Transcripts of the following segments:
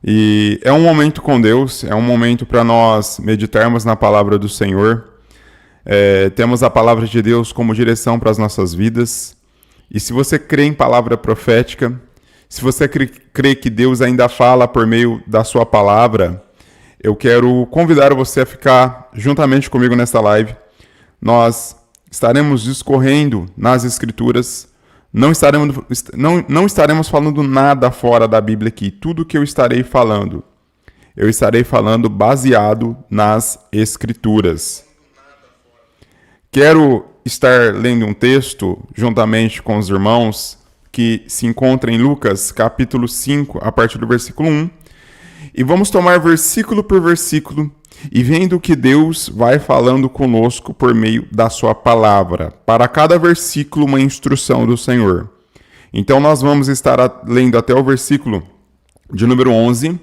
E é um momento com Deus, é um momento para nós meditarmos na palavra do Senhor. Temos a palavra de Deus como direção para as nossas vidas. E se você crê em palavra profética, se você crê que Deus ainda fala por meio da sua palavra, eu quero convidar você a ficar juntamente comigo nesta live. Nós estaremos discorrendo nas Escrituras. Não estaremos falando nada fora da Bíblia aqui. Tudo que eu estarei falando baseado nas Escrituras. Quero estar lendo um texto juntamente com os irmãos que se encontra em Lucas, capítulo 5, a partir do versículo 1. E vamos tomar versículo por versículo e vendo que Deus vai falando conosco por meio da sua palavra. Para cada versículo, uma instrução do Senhor. Então nós vamos estar lendo até o versículo de número 11.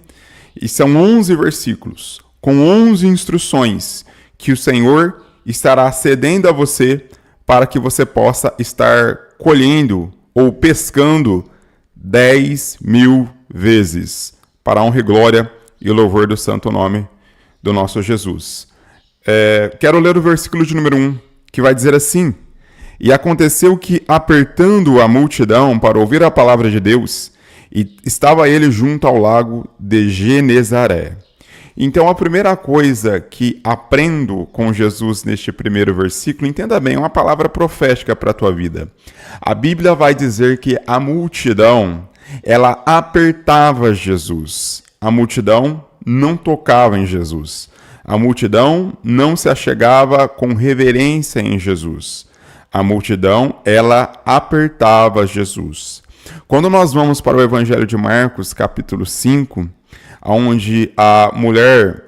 E são 11 versículos, com 11 instruções que o Senhor estará cedendo a você para que você possa estar colhendo ou pescando 10.000 vezes, para a honra e glória e o louvor do santo nome do nosso Jesus. Quero ler o versículo de número 1, que vai dizer assim: E aconteceu que, apertando a multidão para ouvir a palavra de Deus, estava ele junto ao lago de Genezaré. Então, a primeira coisa que aprendo com Jesus neste primeiro versículo, entenda bem, é uma palavra profética para a tua vida. A Bíblia vai dizer que a multidão, ela apertava Jesus. A multidão não tocava em Jesus. A multidão não se achegava com reverência em Jesus. A multidão, ela apertava Jesus. Quando nós vamos para o Evangelho de Marcos, capítulo 5, onde a mulher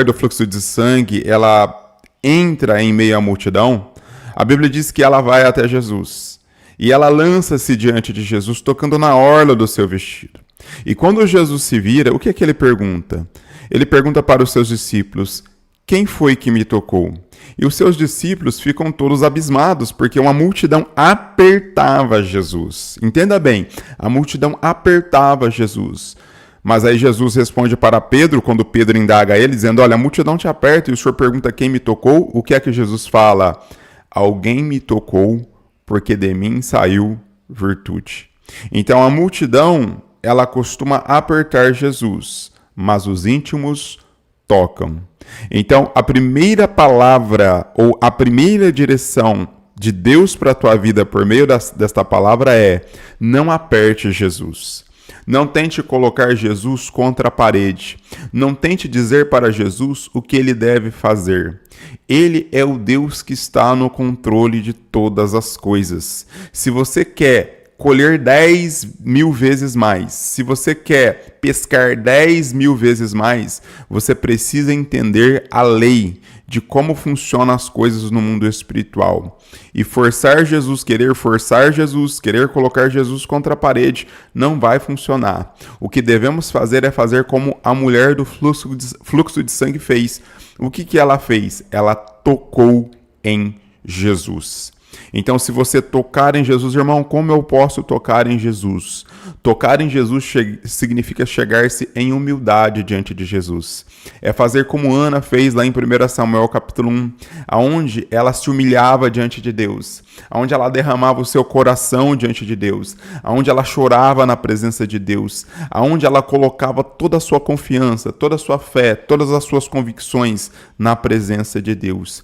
do fluxo de sangue, ela entra em meio à multidão, a Bíblia diz que ela vai até Jesus. E ela lança-se diante de Jesus, tocando na orla do seu vestido. E quando Jesus se vira, o que é que ele pergunta? Ele pergunta para os seus discípulos: quem foi que me tocou? E os seus discípulos ficam todos abismados, porque uma multidão apertava Jesus. Entenda bem, a multidão apertava Jesus. Mas aí Jesus responde para Pedro, quando Pedro indaga ele, dizendo: olha, a multidão te aperta, e o senhor pergunta quem me tocou. O que é que Jesus fala? Alguém me tocou, porque de mim saiu virtude. Então a multidão, ela costuma apertar Jesus, mas os íntimos tocam. Então a primeira palavra ou a primeira direção de Deus para a tua vida por meio desta palavra é: não aperte Jesus. Não tente colocar Jesus contra a parede. Não tente dizer para Jesus o que ele deve fazer. Ele é o Deus que está no controle de todas as coisas. Se você quer colher 10.000 vezes mais, se você quer pescar 10.000 vezes mais, você precisa entender a lei de como funcionam as coisas no mundo espiritual. E querer colocar Jesus contra a parede, não vai funcionar. O que devemos fazer é fazer como a mulher do fluxo de sangue fez. O que ela fez? Ela tocou em Jesus. Então, se você tocar em Jesus, irmão, como eu posso tocar em Jesus? Tocar em Jesus significa chegar-se em humildade diante de Jesus. É fazer como Ana fez lá em 1 Samuel capítulo 1, onde ela se humilhava diante de Deus, onde ela derramava o seu coração diante de Deus, onde ela chorava na presença de Deus, onde ela colocava toda a sua confiança, toda a sua fé, todas as suas convicções na presença de Deus.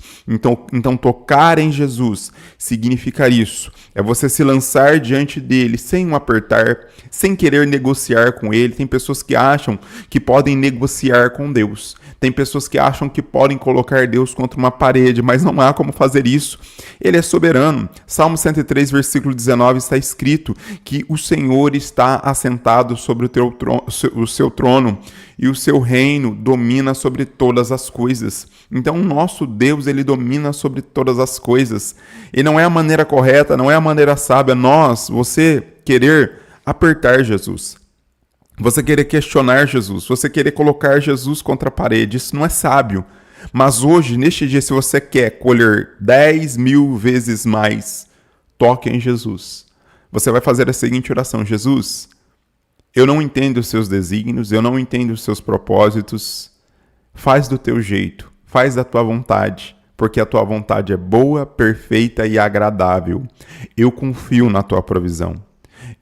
Então tocar em Jesus significa isso. É você se lançar diante dele sem o apertar, sem querer negociar com ele. Tem pessoas que acham que podem negociar com Deus. Tem pessoas que acham que podem colocar Deus contra uma parede, mas não há como fazer isso. Ele é soberano. Salmo 103, versículo 19, está escrito que o Senhor está assentado sobre o seu trono e o seu reino domina sobre todas as coisas. Então, o nosso Deus, ele domina sobre todas as coisas. E não é a maneira correta, não é a maneira sábia você querer apertar Jesus. Você querer questionar Jesus, você querer colocar Jesus contra a parede, isso não é sábio. Mas hoje, neste dia, se você quer colher 10.000 vezes mais, toque em Jesus. Você vai fazer a seguinte oração: Jesus, Eu não entendo os seus desígnios, eu não entendo os seus propósitos. Faz do teu jeito, faz da tua vontade, porque a tua vontade é boa, perfeita e agradável. Eu confio na tua provisão.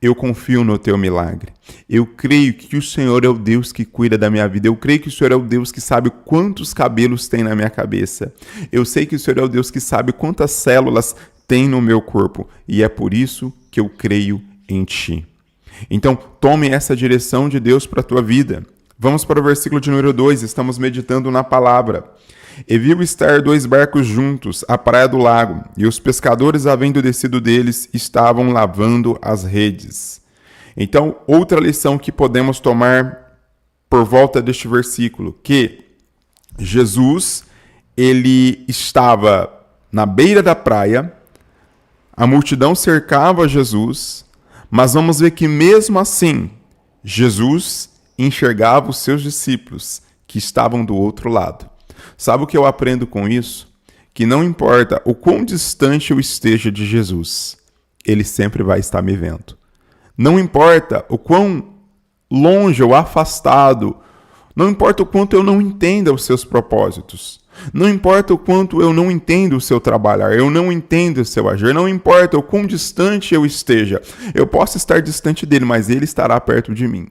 Eu confio no teu milagre. Eu creio que o Senhor é o Deus que cuida da minha vida. Eu creio que o Senhor é o Deus que sabe quantos cabelos tem na minha cabeça. Eu sei que o Senhor é o Deus que sabe quantas células tem no meu corpo. E é por isso que eu creio em Ti. Então, tome essa direção de Deus para a tua vida. Vamos para o versículo de número 2. Estamos meditando na palavra. E viu estar 2 barcos juntos à praia do lago, e os pescadores, havendo descido deles, estavam lavando as redes. Então, outra lição que podemos tomar por volta deste versículo, que Jesus, ele estava na beira da praia, a multidão cercava Jesus, mas vamos ver que mesmo assim, Jesus enxergava os seus discípulos que estavam do outro lado. Sabe o que eu aprendo com isso? Que não importa o quão distante eu esteja de Jesus, Ele sempre vai estar me vendo. Não importa o quão longe ou afastado, não importa o quanto eu não entenda os seus propósitos, não importa o quanto eu não entendo o seu trabalhar, eu não entendo o seu agir, não importa o quão distante eu esteja, eu posso estar distante dele, mas ele estará perto de mim,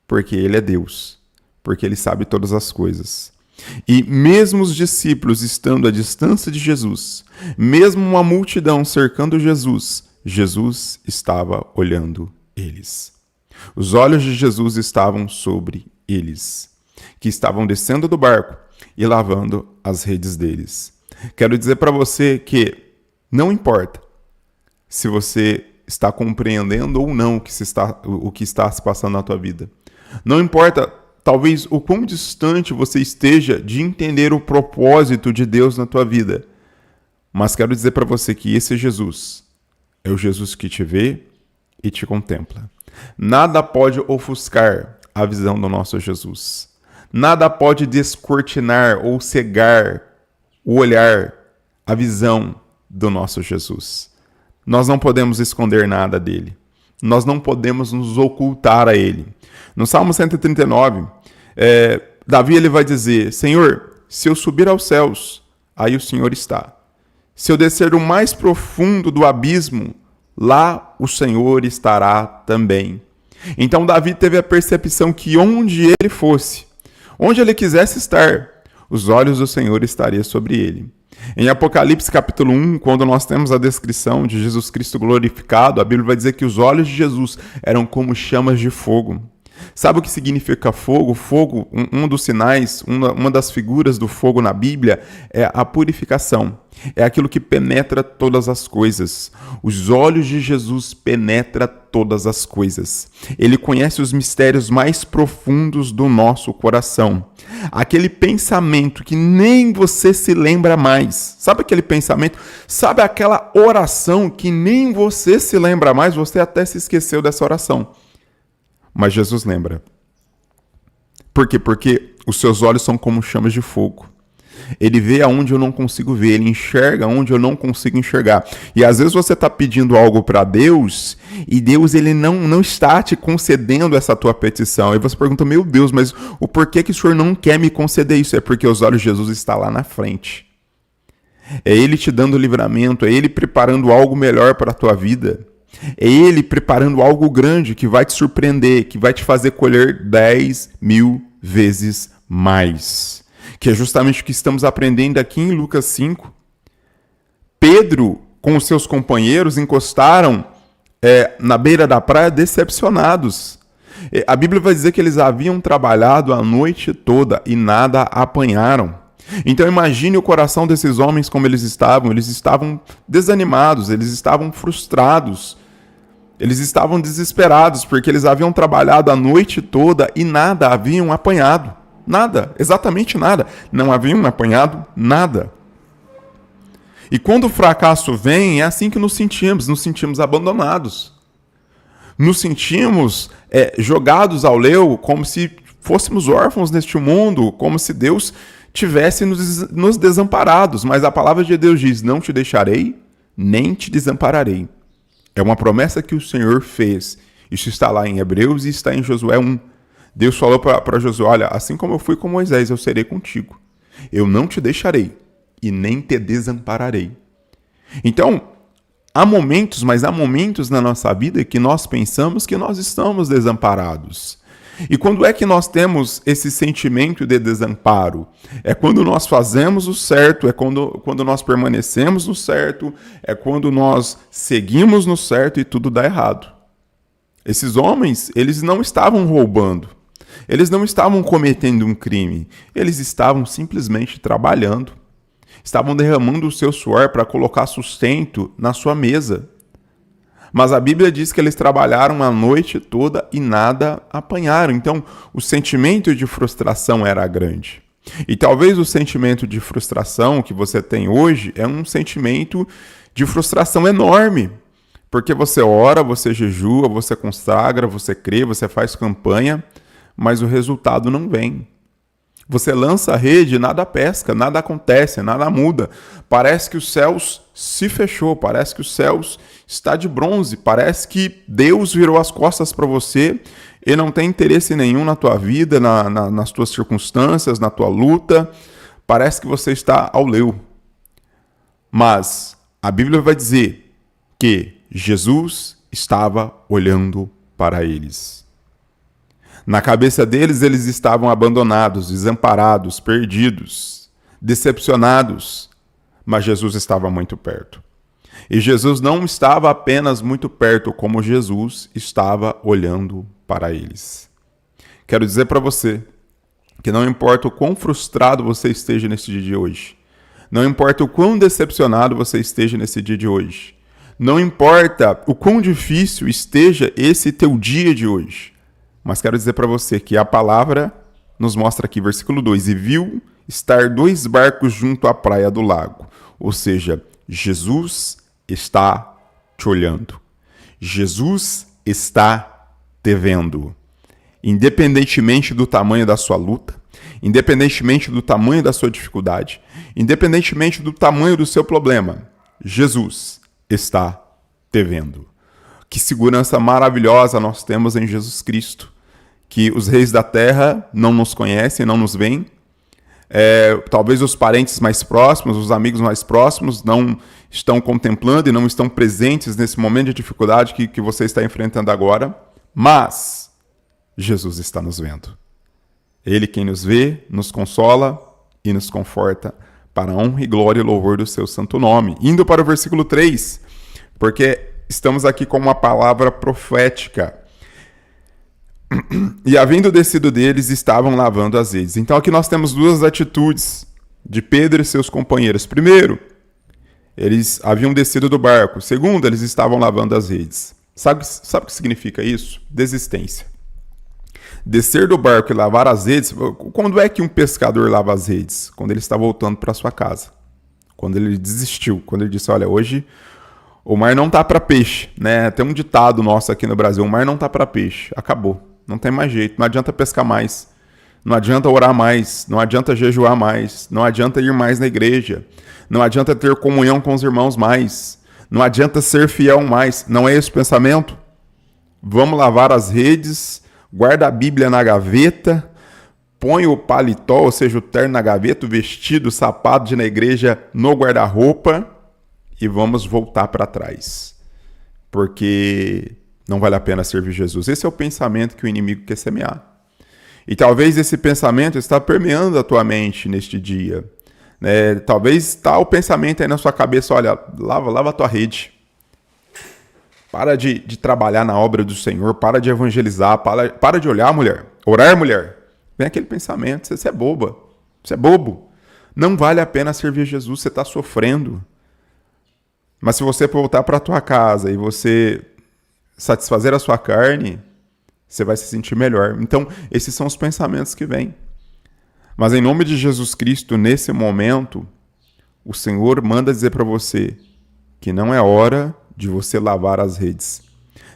porque ele é Deus, porque ele sabe todas as coisas. E mesmo os discípulos estando à distância de Jesus, mesmo uma multidão cercando Jesus, Jesus estava olhando eles. Os olhos de Jesus estavam sobre eles, que estavam descendo do barco e lavando as redes deles. Quero dizer para você que não importa se você está compreendendo ou não o que está se passando na tua vida. Não importa talvez o quão distante você esteja de entender o propósito de Deus na tua vida. Mas quero dizer para você que esse Jesus é o Jesus que te vê e te contempla. Nada pode ofuscar a visão do nosso Jesus. Nada pode descortinar ou cegar o olhar, a visão do nosso Jesus. Nós não podemos esconder nada dele. Nós não podemos nos ocultar a ele. No Salmo 139, Davi ele vai dizer: Senhor, se eu subir aos céus, aí o Senhor está. Se eu descer do mais profundo do abismo, lá o Senhor estará também. Então Davi teve a percepção que onde ele fosse, onde ele quisesse estar, os olhos do Senhor estariam sobre ele. Em Apocalipse capítulo 1, quando nós temos a descrição de Jesus Cristo glorificado, a Bíblia vai dizer que os olhos de Jesus eram como chamas de fogo. Sabe o que significa fogo? Fogo, um dos sinais, uma das figuras do fogo na Bíblia é a purificação. É aquilo que penetra todas as coisas. Os olhos de Jesus penetram todas as coisas. Ele conhece os mistérios mais profundos do nosso coração. Aquele pensamento que nem você se lembra mais. Sabe aquele pensamento? Sabe aquela oração que nem você se lembra mais? Você até se esqueceu dessa oração. Mas Jesus lembra. Por quê? Porque os seus olhos são como chamas de fogo. Ele vê aonde eu não consigo ver, ele enxerga onde eu não consigo enxergar. E às vezes você está pedindo algo para Deus e Deus ele não está te concedendo essa tua petição. E você pergunta, meu Deus, mas o porquê que o Senhor não quer me conceder isso? É porque os olhos de Jesus estão lá na frente. É Ele te dando livramento, é Ele preparando algo melhor para a tua vida. É Ele preparando algo grande que vai te surpreender, que vai te fazer colher 10.000 vezes mais. Que é justamente o que estamos aprendendo aqui em Lucas 5. Pedro, com os seus companheiros, encostaram na beira da praia decepcionados. A Bíblia vai dizer que eles haviam trabalhado a noite toda e nada apanharam. Então imagine o coração desses homens como eles estavam desanimados, eles estavam frustrados, eles estavam desesperados, porque eles haviam trabalhado a noite toda e nada haviam apanhado. Nada, exatamente nada. Não haviam apanhado nada. E quando o fracasso vem, é assim que nos sentimos abandonados. Nos sentimos jogados ao leu, como se fôssemos órfãos neste mundo, como se Deus tivesse nos desamparados. Mas a palavra de Deus diz, não te deixarei, nem te desampararei. É uma promessa que o Senhor fez. Isso está lá em Hebreus e está em Josué 1. Deus falou para Josué, olha, assim como eu fui com Moisés, eu serei contigo. Eu não te deixarei e nem te desampararei. Então, há momentos, mas há momentos na nossa vida que nós pensamos que nós estamos desamparados. E quando é que nós temos esse sentimento de desamparo? É quando nós fazemos o certo, é quando nós permanecemos no certo, é quando nós seguimos no certo e tudo dá errado. Esses homens, eles não estavam roubando, eles não estavam cometendo um crime, eles estavam simplesmente trabalhando, estavam derramando o seu suor para colocar sustento na sua mesa. Mas a Bíblia diz que eles trabalharam a noite toda e nada apanharam. Então, o sentimento de frustração era grande. E talvez o sentimento de frustração que você tem hoje é um sentimento de frustração enorme. Porque você ora, você jejua, você consagra, você crê, você faz campanha, mas o resultado não vem. Você lança a rede, nada pesca, nada acontece, nada muda. Parece que os céus se fechou, parece que os céus está de bronze, parece que Deus virou as costas para você e não tem interesse nenhum na tua vida, nas tuas circunstâncias, na tua luta. Parece que você está ao léu. Mas a Bíblia vai dizer que Jesus estava olhando para eles. Na cabeça deles, eles estavam abandonados, desamparados, perdidos, decepcionados, mas Jesus estava muito perto. E Jesus não estava apenas muito perto, como Jesus estava olhando para eles. Quero dizer para você que não importa o quão frustrado você esteja nesse dia de hoje, não importa o quão decepcionado você esteja nesse dia de hoje, não importa o quão difícil esteja esse teu dia de hoje, mas quero dizer para você que a palavra nos mostra aqui, versículo 2, e viu estar 2 barcos junto à praia do lago. Ou seja, Jesus está te olhando. Jesus está te vendo. Independentemente do tamanho da sua luta, independentemente do tamanho da sua dificuldade, independentemente do tamanho do seu problema, Jesus está te vendo. Que segurança maravilhosa nós temos em Jesus Cristo. Que os reis da terra não nos conhecem, não nos veem. Talvez os parentes mais próximos, os amigos mais próximos não estão contemplando e não estão presentes nesse momento de dificuldade que você está enfrentando agora. Mas Jesus está nos vendo. Ele quem nos vê, nos consola e nos conforta para a honra e glória e louvor do seu santo nome. Indo para o versículo 3, porque estamos aqui com uma palavra profética. E havendo descido deles, estavam lavando as redes. Então aqui nós temos 2 atitudes de Pedro e seus companheiros. Primeiro, eles haviam descido do barco. Segundo, eles estavam lavando as redes. Sabe o que significa isso? Desistência. Descer do barco e lavar as redes. Quando é que um pescador lava as redes? Quando ele está voltando para sua casa. Quando ele desistiu. Quando ele disse, olha, hoje o mar não tá para peixe, né? Tem um ditado nosso aqui no Brasil, o mar não tá para peixe. Acabou. Não tem mais jeito, não adianta pescar mais, não adianta orar mais, não adianta jejuar mais, não adianta ir mais na igreja, não adianta ter comunhão com os irmãos mais, não adianta ser fiel mais. Não é esse o pensamento? Vamos lavar as redes, guarda a Bíblia na gaveta, põe o paletó, ou seja, o terno na gaveta, o vestido, o sapato de ir na igreja no guarda-roupa e vamos voltar para trás. Porque não vale a pena servir Jesus. Esse é o pensamento que o inimigo quer semear. E talvez esse pensamento está permeando a tua mente neste dia. Talvez está o pensamento aí na sua cabeça, olha, lava a tua rede. Para de trabalhar na obra do Senhor, para de evangelizar, para de olhar, mulher. Orar, mulher. Vem aquele pensamento, você é boba, você é bobo. Não vale a pena servir Jesus, você está sofrendo. Mas se você voltar para a tua casa e você satisfazer a sua carne, você vai se sentir melhor. Então, esses são os pensamentos que vêm. Mas em nome de Jesus Cristo, nesse momento, o Senhor manda dizer para você que não é hora de você lavar as redes.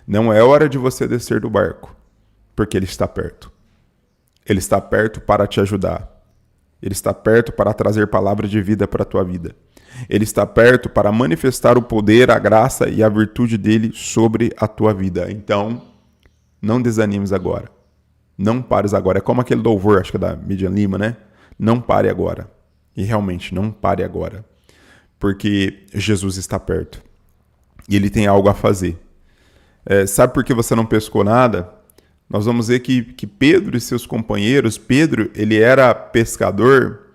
Não é hora de você descer do barco, porque Ele está perto. Ele está perto para te ajudar. Ele está perto para trazer palavra de vida para a tua vida. Ele está perto para manifestar o poder, a graça e a virtude dele sobre a tua vida. Então, Não desanimes agora. Não pares agora. É como aquele louvor, acho que é da Miriam Lima, né? Não pare agora. E realmente, não pare agora. Porque Jesus está perto. E ele tem algo a fazer. Sabe por que você não pescou nada? Nós vamos ver que Pedro e seus companheiros, Pedro, ele era pescador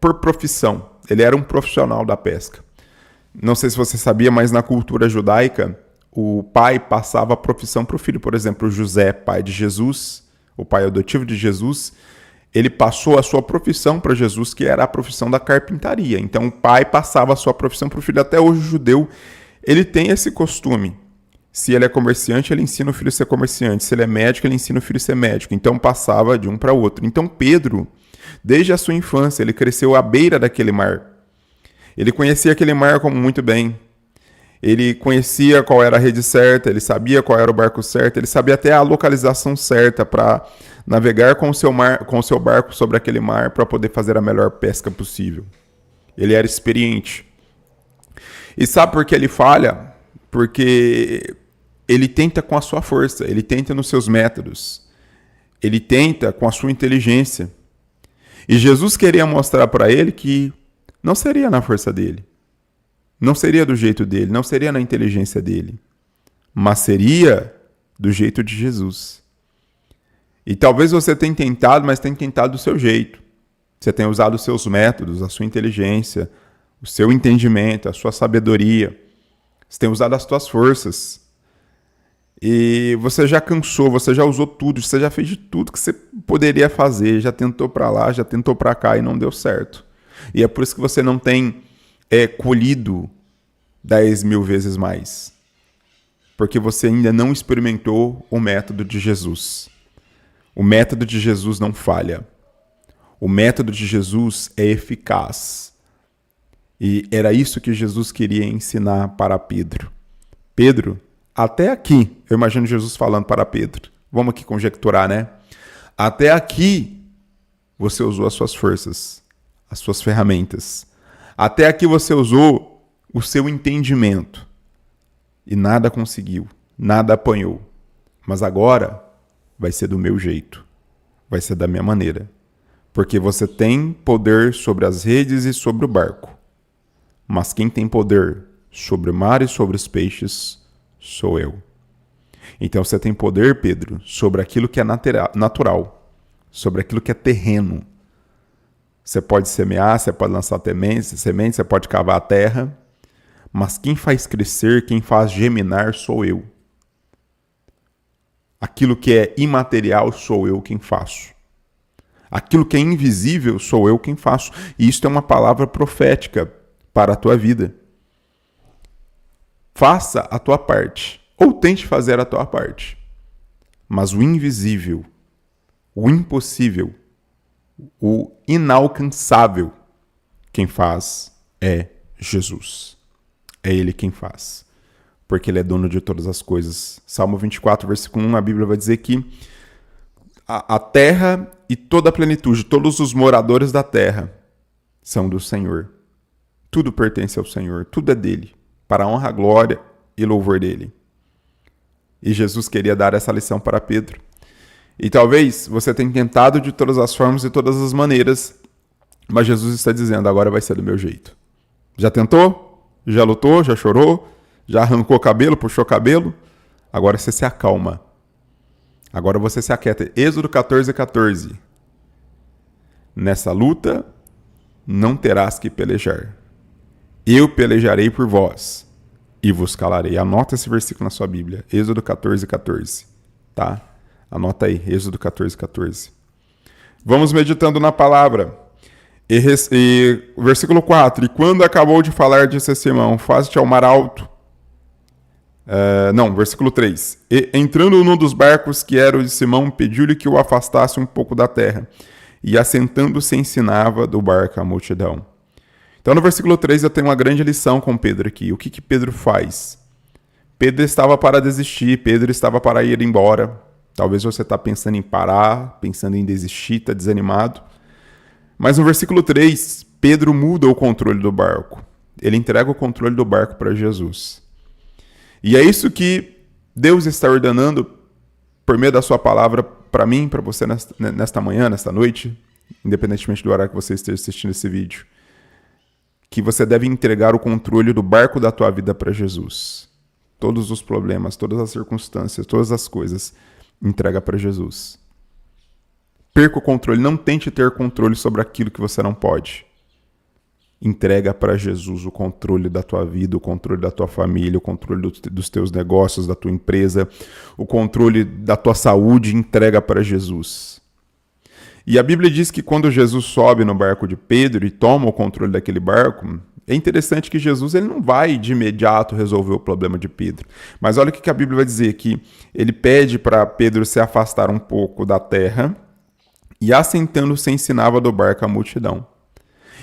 por profissão. Ele era um profissional da pesca. Não sei se você sabia, mas na cultura judaica, o pai passava a profissão para o filho. Por exemplo, José, pai de Jesus, o pai adotivo de Jesus, ele passou a sua profissão para Jesus, que era a profissão da carpintaria. Então o pai passava a sua profissão para o filho. Até hoje o judeu, ele tem esse costume. Se ele é comerciante, ele ensina o filho a ser comerciante. Se ele é médico, ele ensina o filho a ser médico. Então passava de um para o outro. Então Pedro, desde a sua infância, ele cresceu à beira daquele mar. Ele conhecia aquele mar como muito bem. Ele conhecia qual era a rede certa, ele sabia qual era o barco certo, ele sabia até a localização certa para navegar com o seu barco sobre aquele mar para poder fazer a melhor pesca possível. Ele era experiente. E sabe por que ele falha? Porque ele tenta com a sua força, ele tenta nos seus métodos, ele tenta com a sua inteligência. E Jesus queria mostrar para ele que não seria na força dele. Não seria do jeito dele, não seria na inteligência dele, mas seria do jeito de Jesus. E talvez você tenha tentado, mas tenha tentado do seu jeito. Você tenha usado os seus métodos, a sua inteligência, o seu entendimento, a sua sabedoria. Você tem usado as suas forças. E você já cansou, você já usou tudo, você já fez de tudo que você poderia fazer, já tentou para lá, já tentou para cá e não deu certo. E é por isso que você não tem colhido 10.000 vezes mais. Porque você ainda não experimentou o método de Jesus. O método de Jesus não falha. O método de Jesus é eficaz. E era isso que Jesus queria ensinar para Pedro. Pedro, até aqui, eu imagino Jesus falando para Pedro. Vamos aqui conjecturar, né? Até aqui, você usou as suas forças, as suas ferramentas. Até aqui você usou o seu entendimento e nada conseguiu, nada apanhou. Mas agora vai ser do meu jeito, vai ser da minha maneira. Porque você tem poder sobre as redes e sobre o barco. Mas quem tem poder sobre o mar e sobre os peixes sou eu. Então você tem poder, Pedro, sobre aquilo que é natural, sobre aquilo que é terreno. Você pode semear, você pode lançar sementes, você pode cavar a terra, mas quem faz crescer, quem faz germinar sou eu. Aquilo que é imaterial sou eu quem faço. Aquilo que é invisível sou eu quem faço. E isso é uma palavra profética para a tua vida. Faça a tua parte, ou tente fazer a tua parte. Mas o invisível, o impossível, o inalcançável, quem faz é Jesus. É Ele quem faz. Porque Ele é dono de todas as coisas. Salmo 24, versículo 1, a Bíblia vai dizer que a terra e toda a plenitude, todos os moradores da terra são do Senhor. Tudo pertence ao Senhor, tudo é dele, para a honra, glória e louvor dele. E Jesus queria dar essa lição para Pedro. E talvez você tenha tentado de todas as formas e todas as maneiras, mas Jesus está dizendo, agora vai ser do meu jeito. Já tentou? Já lutou? Já chorou? Já arrancou o cabelo? Puxou o cabelo? Agora você se acalma. Agora você se aquieta. Êxodo 14:14. Nessa luta não terás que pelejar. Eu pelejarei por vós e vos calarei. Anota esse versículo na sua Bíblia. Êxodo 14:14. Tá? Anota aí, Êxodo 14:14. Vamos meditando na palavra. Versículo 4. E quando acabou de falar, disse a Simão, faze-te ao mar alto. Versículo 3. E, entrando num dos barcos que era o de Simão, pediu-lhe que o afastasse um pouco da terra. E assentando-se ensinava do barco a multidão. Então no versículo 3 eu tenho uma grande lição com Pedro aqui. O que Pedro faz? Pedro estava para desistir, Pedro estava para ir embora. Talvez você está pensando em parar, pensando em desistir, está desanimado. Mas no versículo 3, Pedro muda o controle do barco. Ele entrega o controle do barco para Jesus. E é isso que Deus está ordenando, por meio da sua palavra, para mim, para você nesta manhã, nesta noite, independentemente do horário que você esteja assistindo esse vídeo, que você deve entregar o controle do barco da tua vida para Jesus. Todos os problemas, todas as circunstâncias, todas as coisas, entrega para Jesus. Perca o controle, não tente ter controle sobre aquilo que você não pode. Entrega para Jesus o controle da tua vida, o controle da tua família, o controle dos teus negócios, da tua empresa, o controle da tua saúde, entrega para Jesus. E a Bíblia diz que quando Jesus sobe no barco de Pedro e toma o controle daquele barco, é interessante que Jesus ele não vai de imediato resolver o problema de Pedro. Mas olha o que a Bíblia vai dizer, que ele pede para Pedro se afastar um pouco da terra e assentando-se ensinava do barco a multidão.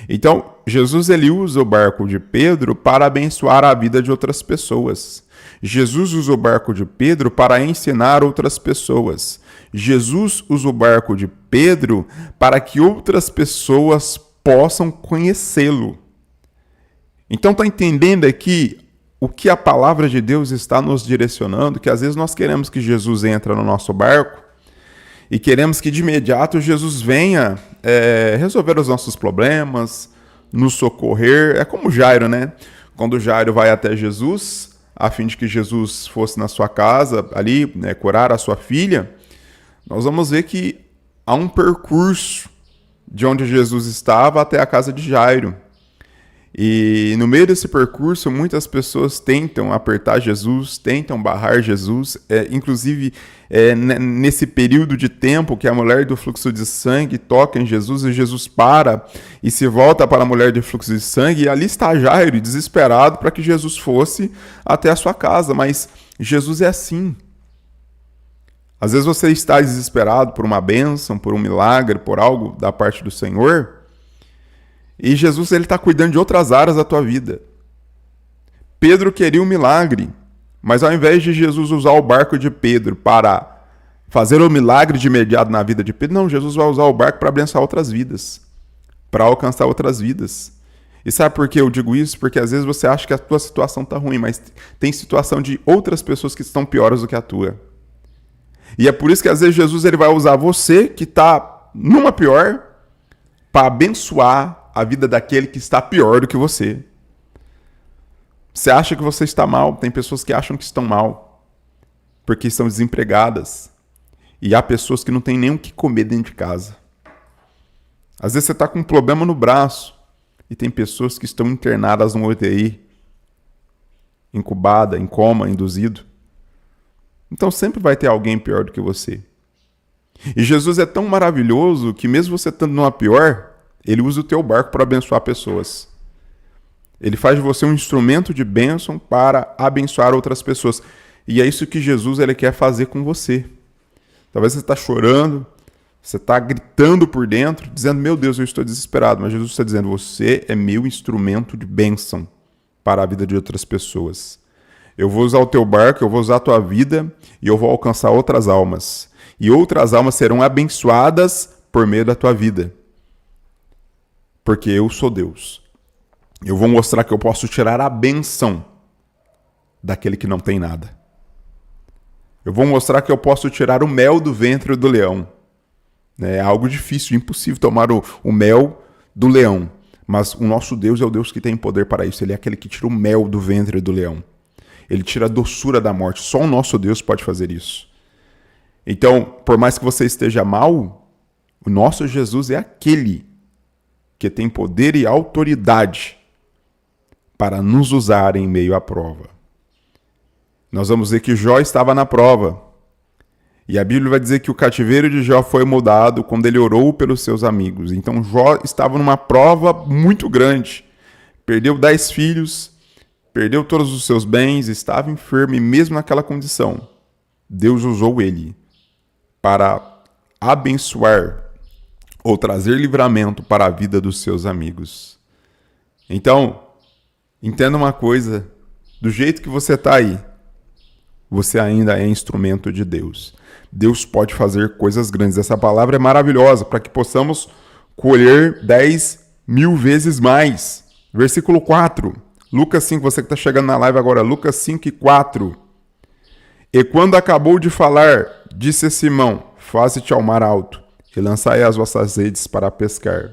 Então, Jesus ele usa o barco de Pedro para abençoar a vida de outras pessoas. Jesus usa o barco de Pedro para ensinar outras pessoas. Jesus usa o barco de Pedro para que outras pessoas possam conhecê-lo. Então, está entendendo aqui o que a palavra de Deus está nos direcionando? Que às vezes nós queremos que Jesus entre no nosso barco e queremos que de imediato Jesus venha resolver os nossos problemas, nos socorrer. É como Jairo, né? Quando Jairo vai até Jesus, a fim de que Jesus fosse na sua casa ali, né, curar a sua filha, nós vamos ver que há um percurso de onde Jesus estava até a casa de Jairo. E no meio desse percurso, muitas pessoas tentam apertar Jesus, tentam barrar Jesus. Inclusive, nesse período de tempo que a mulher do fluxo de sangue toca em Jesus, e Jesus para e se volta para a mulher do fluxo de sangue, e ali está Jairo, desesperado para que Jesus fosse até a sua casa. Mas Jesus é assim. Às vezes você está desesperado por uma bênção, por um milagre, por algo da parte do Senhor, e Jesus está cuidando de outras áreas da tua vida. Pedro queria um milagre, mas ao invés de Jesus usar o barco de Pedro para fazer o milagre de imediato na vida de Pedro, não, Jesus vai usar o barco para abençoar outras vidas, para alcançar outras vidas. E sabe por que eu digo isso? Porque às vezes você acha que a tua situação está ruim, mas tem situação de outras pessoas que estão piores do que a tua. E é por isso que às vezes Jesus ele vai usar você que está numa pior para abençoar a vida daquele que está pior do que você. Você acha que você está mal, tem pessoas que acham que estão mal, porque estão desempregadas. E há pessoas que não têm nem o que comer dentro de casa. Às vezes você está com um problema no braço, e tem pessoas que estão internadas no UTI, incubada, em coma, induzido. Então sempre vai ter alguém pior do que você. E Jesus é tão maravilhoso que mesmo você estando numa pior, ele usa o teu barco para abençoar pessoas. Ele faz de você um instrumento de bênção para abençoar outras pessoas. E é isso que Jesus ele quer fazer com você. Talvez você está chorando, você está gritando por dentro, dizendo, meu Deus, eu estou desesperado. Mas Jesus está dizendo, você é meu instrumento de bênção para a vida de outras pessoas. Eu vou usar o teu barco, eu vou usar a tua vida e eu vou alcançar outras almas. E outras almas serão abençoadas por meio da tua vida. Porque eu sou Deus. Eu vou mostrar que eu posso tirar a bênção daquele que não tem nada. Eu vou mostrar que eu posso tirar o mel do ventre do leão. É algo difícil, impossível tomar o mel do leão. Mas o nosso Deus é o Deus que tem poder para isso. Ele é aquele que tira o mel do ventre do leão. Ele tira a doçura da morte. Só o nosso Deus pode fazer isso. Então, por mais que você esteja mal, o nosso Jesus é aquele que tem poder e autoridade para nos usar em meio à prova. Nós vamos ver que Jó estava na prova. E a Bíblia vai dizer que o cativeiro de Jó foi mudado quando ele orou pelos seus amigos. Então Jó estava numa prova muito grande. Perdeu 10 filhos, perdeu todos os seus bens, estava enfermo e mesmo naquela condição, Deus usou ele para abençoar ou trazer livramento para a vida dos seus amigos. Então, entenda uma coisa, do jeito que você está aí, você ainda é instrumento de Deus. Deus pode fazer coisas grandes. Essa palavra é maravilhosa para que possamos colher 10.000 vezes mais. Versículo 4, Lucas 5, você que está chegando na live agora, Lucas 5:4. E quando acabou de falar, disse a Simão: faze-te ao mar alto e lançai as vossas redes para pescar.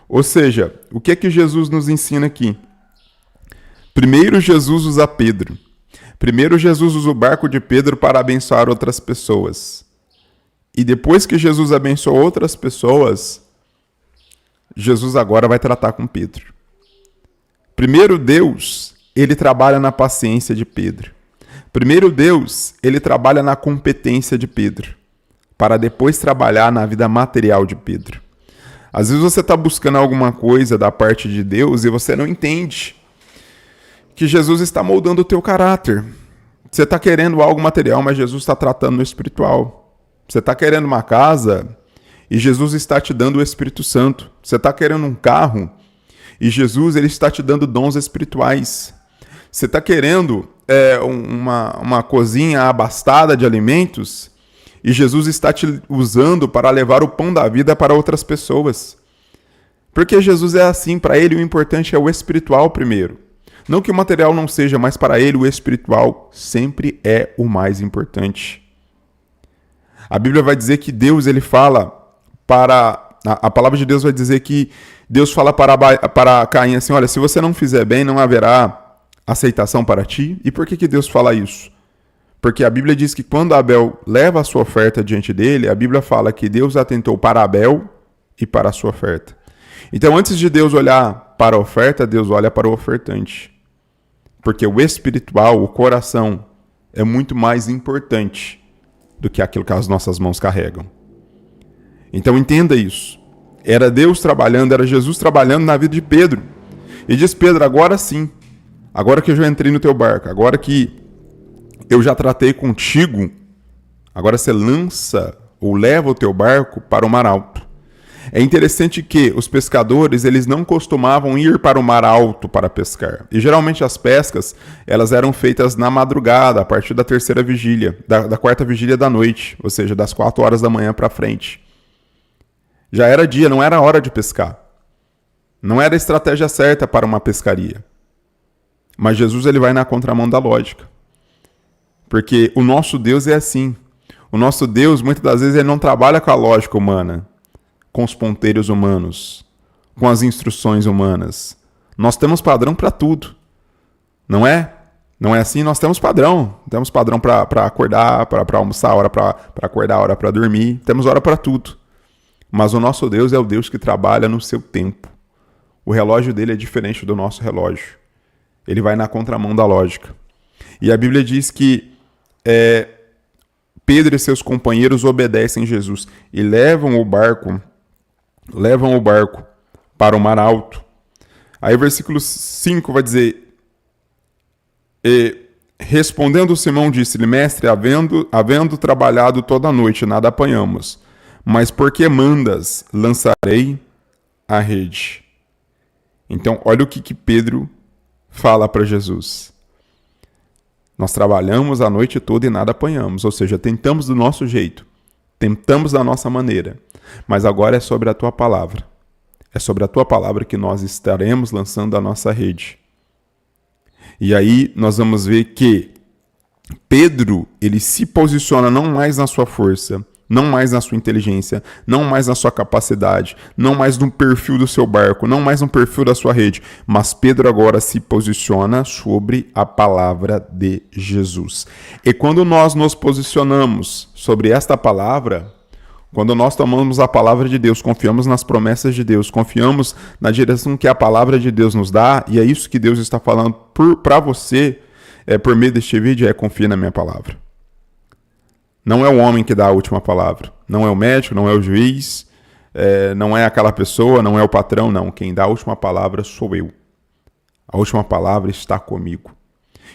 Ou seja, o que é que Jesus nos ensina aqui? Primeiro, Jesus usa Pedro. Primeiro, Jesus usa o barco de Pedro para abençoar outras pessoas. E depois que Jesus abençoou outras pessoas, Jesus agora vai tratar com Pedro. Primeiro, Deus, ele trabalha na paciência de Pedro. Primeiro, Deus, ele trabalha na competência de Pedro, para depois trabalhar na vida material de Pedro. Às vezes você está buscando alguma coisa da parte de Deus e você não entende que Jesus está moldando o teu caráter. Você está querendo algo material, mas Jesus está tratando no espiritual. Você está querendo uma casa e Jesus está te dando o Espírito Santo. Você está querendo um carro e Jesus ele está te dando dons espirituais. Você está querendo uma cozinha abastada de alimentos e Jesus está te usando para levar o pão da vida para outras pessoas. Porque Jesus é assim, para ele o importante é o espiritual primeiro. Não que o material não seja, mas para ele o espiritual sempre é o mais importante. A Bíblia vai dizer que Deus ele fala para... A palavra de Deus vai dizer que Deus fala para Caim assim, olha, se você não fizer bem, não haverá aceitação para ti. E por que Deus fala isso? Porque a Bíblia diz que quando Abel leva a sua oferta diante dele, a Bíblia fala que Deus atentou para Abel e para a sua oferta. Então, antes de Deus olhar para a oferta, Deus olha para o ofertante. Porque o espiritual, o coração, é muito mais importante do que aquilo que as nossas mãos carregam. Então, entenda isso. Era Deus trabalhando, era Jesus trabalhando na vida de Pedro. E diz Pedro, agora sim, agora que eu já entrei no teu barco, agora que eu já tratei contigo, agora você lança ou leva o teu barco para o mar alto. É interessante que os pescadores, eles não costumavam ir para o mar alto para pescar. E geralmente as pescas, elas eram feitas na madrugada, a partir da terceira vigília, da quarta vigília da noite, ou seja, das 4 horas da manhã para frente. Já era dia, não era hora de pescar. Não era a estratégia certa para uma pescaria. Mas Jesus ele vai na contramão da lógica. Porque o nosso Deus é assim. O nosso Deus, muitas das vezes, ele não trabalha com a lógica humana, com os ponteiros humanos, com as instruções humanas. Nós temos padrão para tudo. Não é? Não é assim? Nós temos padrão. Temos padrão para acordar, para almoçar, hora para acordar, hora para dormir. Temos hora para tudo. Mas o nosso Deus é o Deus que trabalha no seu tempo. O relógio dele é diferente do nosso relógio. Ele vai na contramão da lógica. E a Bíblia diz que Pedro e seus companheiros obedecem Jesus e levam o barco para o mar alto. Aí o versículo 5 vai dizer, respondendo Simão disse-lhe, mestre, havendo trabalhado toda a noite, nada apanhamos, mas porque mandas, lançarei a rede. Então, olha o que Pedro fala para Jesus. Nós trabalhamos a noite toda e nada apanhamos, ou seja, tentamos do nosso jeito, tentamos da nossa maneira, mas agora é sobre a tua palavra. É sobre a tua palavra que nós estaremos lançando a nossa rede. E aí nós vamos ver que Pedro, ele se posiciona não mais na sua força, não mais na sua inteligência, não mais na sua capacidade, não mais no perfil do seu barco, não mais no perfil da sua rede, mas Pedro agora se posiciona sobre a palavra de Jesus. E quando nós nos posicionamos sobre esta palavra, quando nós tomamos a palavra de Deus, confiamos nas promessas de Deus, confiamos na direção que a palavra de Deus nos dá, e é isso que Deus está falando para você, por meio deste vídeo, confia na minha palavra. Não é o homem que dá a última palavra. Não é o médico, não é o juiz, não é aquela pessoa, não é o patrão, não. Quem dá a última palavra sou eu. A última palavra está comigo.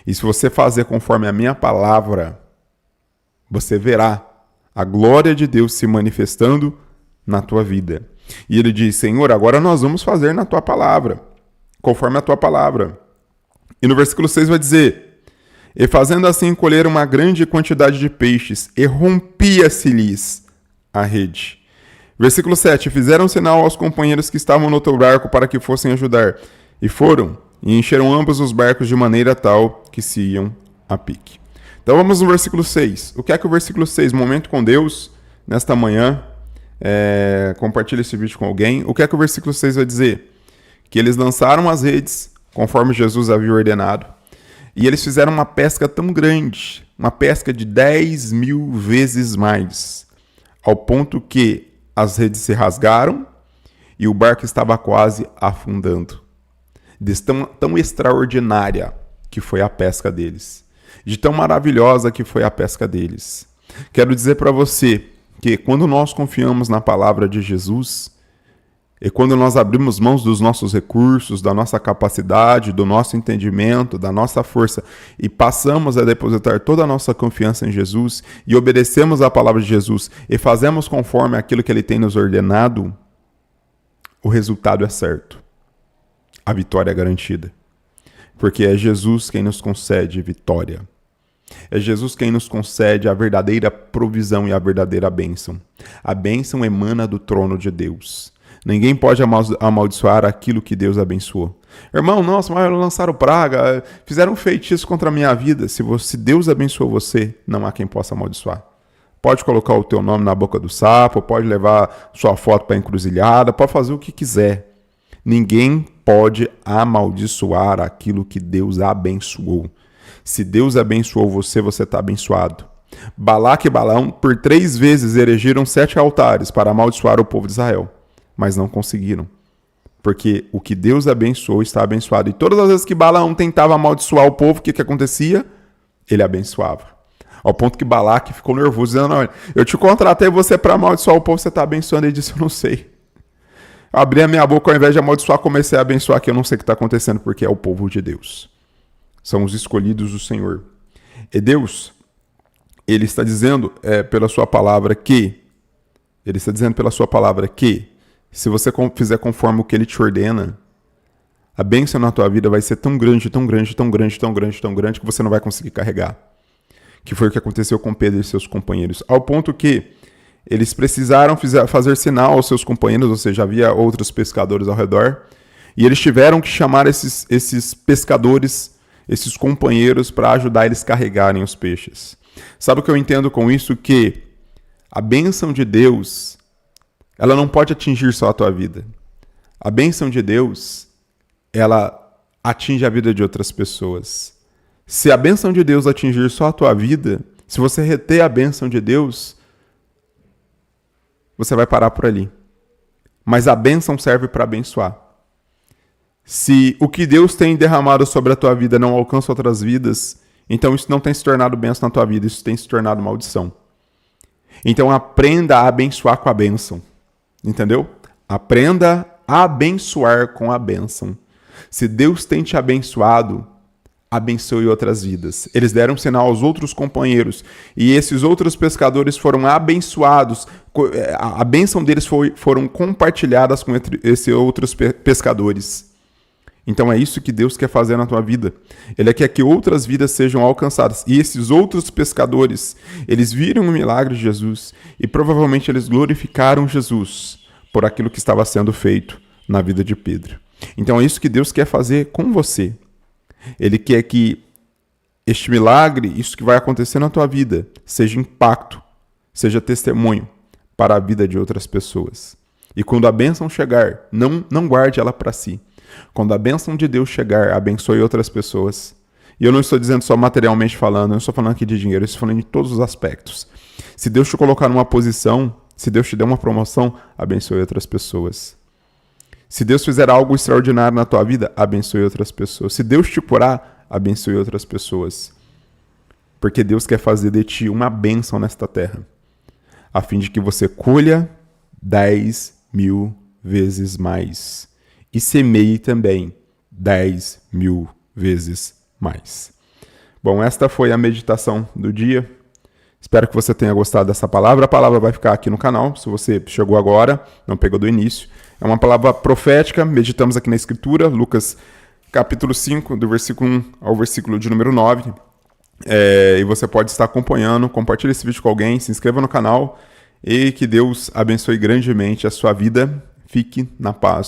E se você fazer conforme a minha palavra, você verá a glória de Deus se manifestando na tua vida. E ele diz, Senhor, agora nós vamos fazer na tua palavra, conforme a tua palavra. E no versículo 6 vai dizer, e fazendo assim colher uma grande quantidade de peixes, e rompia-se-lhes a rede. Versículo 7, fizeram sinal aos companheiros que estavam no outro barco para que fossem ajudar. E foram, e encheram ambos os barcos de maneira tal que se iam a pique. Então vamos no versículo 6. O que é que o versículo 6, momento com Deus, nesta manhã, compartilha esse vídeo com alguém. O que é que o versículo 6 vai dizer? Que eles lançaram as redes, conforme Jesus havia ordenado, e eles fizeram uma pesca tão grande, uma pesca de 10.000 vezes mais, ao ponto que as redes se rasgaram e o barco estava quase afundando. De tão extraordinária que foi a pesca deles, de tão maravilhosa que foi a pesca deles. Quero dizer para você que quando nós confiamos na palavra de Jesus, e quando nós abrimos mãos dos nossos recursos, da nossa capacidade, do nosso entendimento, da nossa força, e passamos a depositar toda a nossa confiança em Jesus, e obedecemos a palavra de Jesus, e fazemos conforme aquilo que Ele tem nos ordenado, o resultado é certo. A vitória é garantida. Porque é Jesus quem nos concede vitória. É Jesus quem nos concede a verdadeira provisão e a verdadeira bênção. A bênção emana do trono de Deus. Ninguém pode amaldiçoar aquilo que Deus abençoou. Irmão, nossa, mas lançaram praga, fizeram um feitiço contra a minha vida. Se Deus abençoou você, não há quem possa amaldiçoar. Pode colocar o teu nome na boca do sapo, pode levar sua foto para a encruzilhada, pode fazer o que quiser. Ninguém pode amaldiçoar aquilo que Deus abençoou. Se Deus abençoou você, você está abençoado. Balaque e Balaão, por 3 vezes, erigiram 7 altares para amaldiçoar o povo de Israel. Mas não conseguiram. Porque o que Deus abençoou está abençoado. E todas as vezes que Balaão tentava amaldiçoar o povo, o que acontecia? Ele abençoava. Ao ponto que Balaque ficou nervoso, dizendo, olha, eu te contratei você para amaldiçoar o povo, você está abençoando. Ele disse, eu não sei. Abri a minha boca, ao invés de amaldiçoar, comecei a abençoar, que eu não sei o que está acontecendo, porque é o povo de Deus. São os escolhidos do Senhor. E Deus, Ele está dizendo pela sua palavra que, se você fizer conforme o que Ele te ordena, a bênção na tua vida vai ser tão grande, tão grande, tão grande, tão grande, tão grande, que você não vai conseguir carregar. Que foi o que aconteceu com Pedro e seus companheiros. Ao ponto que eles precisaram fazer sinal aos seus companheiros, ou seja, havia outros pescadores ao redor, e eles tiveram que chamar esses pescadores, esses companheiros, para ajudar eles a carregarem os peixes. Sabe o que eu entendo com isso? Que a bênção de Deus, ela não pode atingir só a tua vida. A bênção de Deus, ela atinge a vida de outras pessoas. Se a bênção de Deus atingir só a tua vida, se você reter a bênção de Deus, você vai parar por ali. Mas a bênção serve para abençoar. Se o que Deus tem derramado sobre a tua vida não alcança outras vidas, então isso não tem se tornado bênção na tua vida, isso tem se tornado maldição. Então aprenda a abençoar com a bênção. Entendeu? Aprenda a abençoar com a bênção. Se Deus tem te abençoado, abençoe outras vidas. Eles deram sinal aos outros companheiros e esses outros pescadores foram abençoados. A bênção deles foram compartilhadas com esses outros pescadores. Então é isso que Deus quer fazer na tua vida. Ele quer que outras vidas sejam alcançadas. E esses outros pescadores, eles viram o milagre de Jesus e provavelmente eles glorificaram Jesus por aquilo que estava sendo feito na vida de Pedro. Então é isso que Deus quer fazer com você. Ele quer que este milagre, isso que vai acontecer na tua vida, seja impacto, seja testemunho para a vida de outras pessoas. E quando a bênção chegar, não guarde ela para si. Quando a bênção de Deus chegar, abençoe outras pessoas. E eu não estou dizendo só materialmente falando, eu não estou falando aqui de dinheiro, eu estou falando de todos os aspectos. Se Deus te colocar numa posição, se Deus te der uma promoção, abençoe outras pessoas. Se Deus fizer algo extraordinário na tua vida, abençoe outras pessoas. Se Deus te curar, abençoe outras pessoas. Porque Deus quer fazer de ti uma bênção nesta terra, a fim de que você colha 10.000 vezes mais. E semeie também 10.000 vezes mais. Bom, esta foi a meditação do dia. Espero que você tenha gostado dessa palavra. A palavra vai ficar aqui no canal, se você chegou agora, não pegou do início. É uma palavra profética, meditamos aqui na Escritura, Lucas capítulo 5, do versículo 1 ao versículo de número 9. E você pode estar acompanhando, compartilhe esse vídeo com alguém, se inscreva no canal e que Deus abençoe grandemente a sua vida. Fique na paz